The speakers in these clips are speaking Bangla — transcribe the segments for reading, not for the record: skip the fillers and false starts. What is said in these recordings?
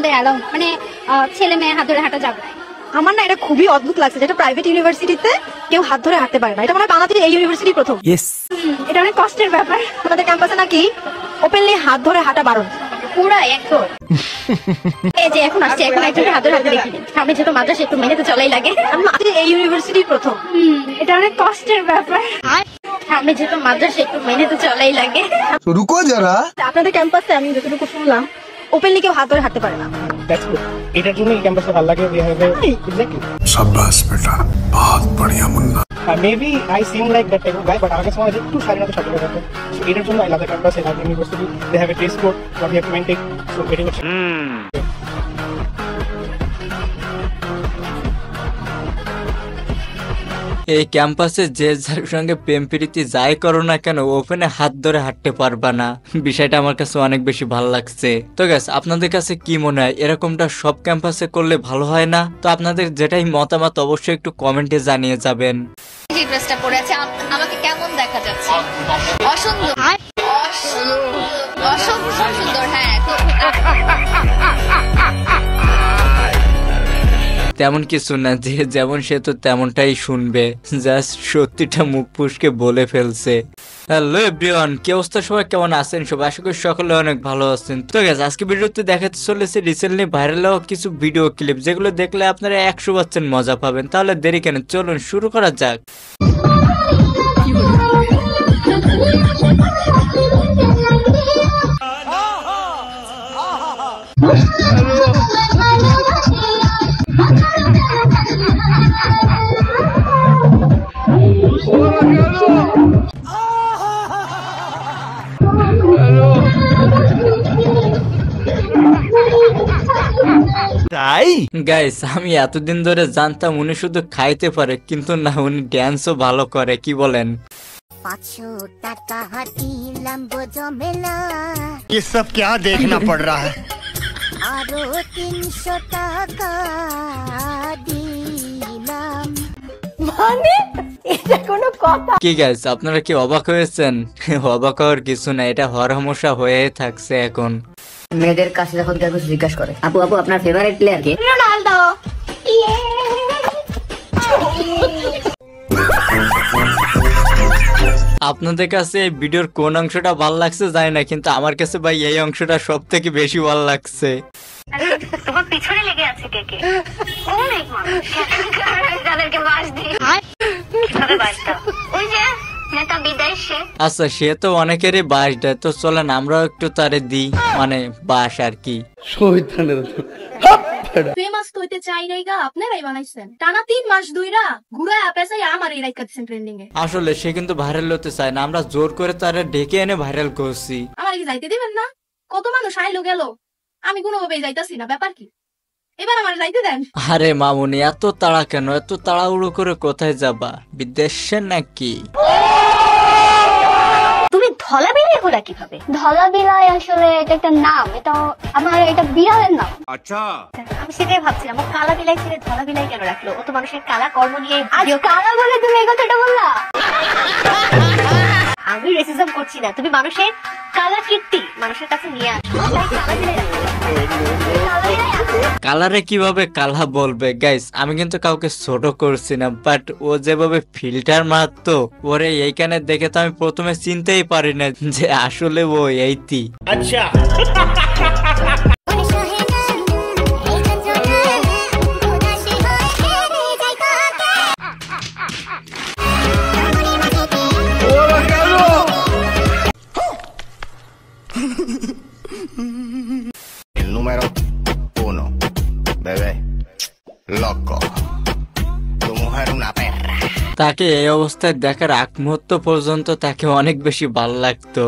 আমাদের অ্যালাউ, মানে ছেলে মেয়ে হাত ধরে হাঁটা যাবে। আমার না এটা খুবই অদ্ভুত লাগছে, যেটা প্রাইভেট ইউনিভার্সিটিতে কেউ হাত ধরে হাঁটতে পারে না। এটা মানে বাংলাদেশের এই ইউনিভার্সিটি প্রথম। এটা অনেক কষ্টের ব্যাপার। আমাদের ক্যাম্পাসে নাকি ওপেনলি হাত ধরে হাঁটা বারণ। পুরা একদম। এই যে এখন আসছে, এখন একজনের হাত ধরে হাঁটতে দেখি। আমি যেহেতু মাদ্রাসা, একটু মেনে তো চলাই লাগে। আমাদের এই ইউনিভার্সিটি প্রথম। এটা অনেক কষ্টের ব্যাপার। আমি যেহেতু মাদ্রাসা, একটু মেনে তো চলাই লাগে। রুকো যারা, আপনাদের ক্যাম্পাসে আমি যতটুকু শুনলাম ওপেনলি কেউ হাত ধরে হাঁটতে পারে না। এটার জন্য এই ক্যাম্পাসে ভালো লাগে। शाबाश बेटा, बहुत बढ़िया Munna. Maybe I seem like that type of guy, but আমার কাছে মনে হয় একটু স্বাধীনতা সবচেয়ে থাকে। So এটার জন্য I love the campus, I love the university. They have a dress code, what we have to maintain. So very much. এই ক্যাম্পাসে যে যার সঙ্গে প্রেম প্রীতি যাই করো না কেন, ওপেনে হাত ধরে হাঁটতে পারবা না। বিষয়টা আমার কাছে অনেক বেশি ভালো লাগছে। তো গাইস, আপনাদের কাছে কি মনে হয়, এরকমটা সব ক্যাম্পাসে করলে ভালো হয় না? তো আপনাদের যেটাই মতামত অবশ্যই একটু কমেন্টে জানিয়ে যাবেন। যে ড্রেসটা পরে আছে আমাকে কেমন দেখা যাচ্ছে? অসুন্দর, অসম্ভব সুন্দর। হ্যাঁ, তেমন কিছু না, যে যেমন সে তো তেমনটাই শুনবে। জাস্ট সত্যিটা মুখ ফুসকে বলে ফেলছে। হ্যালো এভরিওয়ান, কি অবস্থা সবাই, কেমন আছেন সবাই? আশা করি সকলে অনেক ভালো আছেন। তো গাইস, আজকে ভিডিওতে দেখাতে চলেছে রিসেন্টলি ভাইরাল হওয়া কিছু ভিডিও ক্লিপ, যেগুলো দেখলে আপনারা 100% মজা পাবেন। তাহলে দেরি কেন, চলুন শুরু করা যাক। গাইস, আমি এতদিন ধরে জানতাম উনি শুধু খাইতে পারে, কিন্তু না, উনি ড্যান্সও ভালো করে। কি বলেন? ये सब क्या देखना पड़ रहा है? কি গাইস, আপনারা কি অবাক হয়েছেন? অবাক হওয়ার কিছু না, এটা হরহামেশা হয়ে থাকছে এখন। মেয়েদের কাছে যখন কেউ কিছু জিজ্ঞাসা করে, আপু আপু আপনার ফেভারিট প্লেয়ার কে? রোনালদো। আপনাদের কাছে এই ভিডিওর কোন অংশটা ভালো লাগছে জানি না, কিন্তু আমার কাছে ভাই এই অংশটা সব থেকে বেশি ভালো লাগছে। তোমার পিছনে লেগে আছে কে কে? অনেক মানুষ যাদেরকে বাস দিই। কিভাবে বাস দাও? ওই যে নেতা বিদেশে। আচ্ছা, সে তো অনেকেরই বাস দেয়, তো চলেন আমরাও একটু তারে দিই, মানে বাস আর কি। ফেমাস হইতে চাই নাই গা, আপনারাই বানাইছেন। টানা 3 মাস ধইরা ঘুরে আপেসাই আমার এই রাইকা দিছেন ট্রেন্ডিং এ। আসলে সে কিন্তু ভাইরাল হতে চায় না, আমরা জোর করে তারে ডেকে এনে ভাইরাল করছি। আমার কি যাইতে দিবেন না? কত মানুষ আইলো গেল, আমি কোনোভাবেই যাইতাছি না। ব্যাপার কি? এবার আমার যাইতে দেন। আরে মামুনি, এত তাড়া কেন? এত তাড়াহুড়ো করে কোথায় যাবা? বিদেশে নাকি? তুমি ধলা বিলাই হলা কিভাবে? ধলা বিলাই আসলে এটা একটা নাম, এটা আমার এটা বিড়ালের নাম। আচ্ছা, আমি সেটাই ভাবছিলাম, কালা বিলাই ছেড়ে ধলা বিলাই কেন রাখলো? ও তো মানুষের কালা কর্ম নিয়ে ভিডিও। কালা বলে তুমি এই কথাটা বললা? আমি রেসিজম করছি না, তুমি মানুষের কালা কীর্তি মানুষের কাছে নিয়ে আসো। কালারে কিভাবে কালা বলবে? গাইস, আমি কিন্তু কাউকে ছোট করছি না, বাট ও যেভাবে ফিল্টার মারতো, ওরে এইখানে দেখে তো আমি প্রথমে চিনতেই পারি না যে আসলে ও এইটি। আচ্ছা, El número 1, bebé, loco, tu mujer una perra. তাকে এই অবস্থায় দেখার আগ মুহূর্ত পর্যন্ত তাকে অনেক বেশি ভালো লাগতো।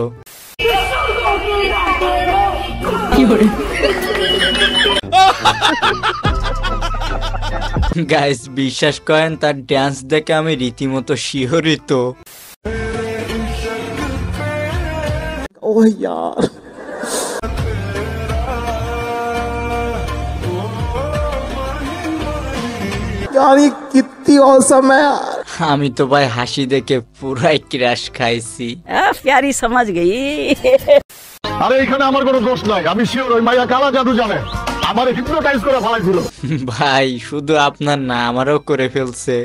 গাইস, বিশ্বাস করেন, তার ড্যান্স দেখে আমি রীতিমতো শিহরিত। ও यार, यार ये कितनी औसम है यार। আমি তো ভাই হাসি দেখে পুরাই ক্র্যাশ খাইছি। প্যারি সমাজ গই। আরে এখানে আমার কোনো দোষ নাই, আমি শিওর ওই মাইয়া কালা জাদু জানে। আমার হিপনোটাইজ করে ফেলাইছিল। ভাই শুধু আপনার না আমারও করে ফেলছে।